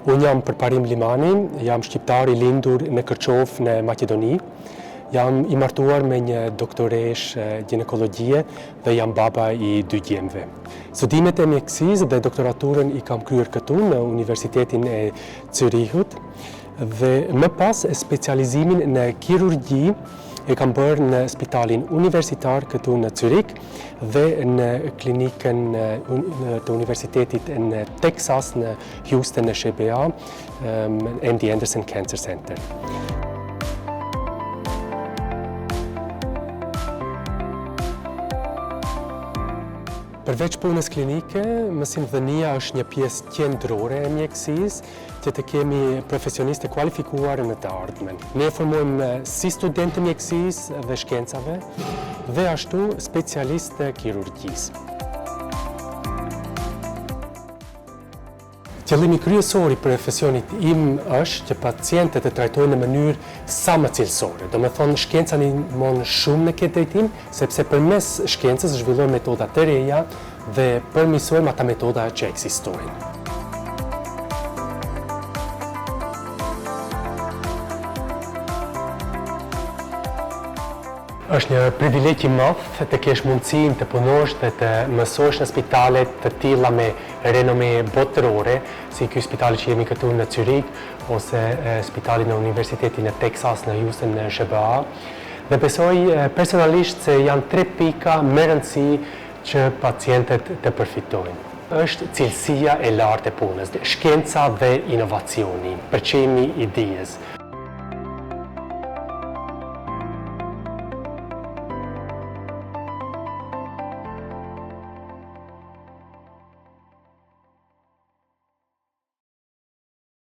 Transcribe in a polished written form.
Unë jam Përparim Limani, jam shqiptar i lindur në Kërçov në Maqedoni. Jam i martuar me një doktoresh ginekologjie dhe jam baba i 2 djemve. Studimet e mjekësisë dhe doktoraturën i kam kryer këtu në Universitetin e Zürichut dhe më pas specializimin në kirurgji e kam bërë në Spitalin Universitar këtu në Zürich dhe në klinikën të Universitetit në Texas në Houston në SBA, MD Anderson Cancer Center. Përveç punës klinike, mësimdhënia është një pjesë qendrore e mjekësisë, që të kemi profesionistë kualifikuar në të ardhmen. Ne formojmë si studentë mjekësisë dhe shkencave dhe ashtu specialistë kirurgjisë. Qëllimi kryesor i profesionit im është që pacientët e trajtojnë në mënyrë sa më cilësore. Do me thonë, shkenca ndihmon shumë në këtë drejtim, sepse përmes shkencës zhvillojmë metoda të reja dhe përmirësojmë ata metoda që ekzistojnë. Është një privilegj i madh të kesh mundësinë të punosh dhe të mësosh në spitale të tilla me renome botërore, si ky spitali që jemi këtu në Zürich ose spitali në Universitetin e Texas në Houston në SBA. Dhe besoj personalisht se janë 3 pika më rëndësi që pacientët të përfitojnë. Është cilësia e lartë e punës, shkenca dhe inovacioni, përqemi i dijes.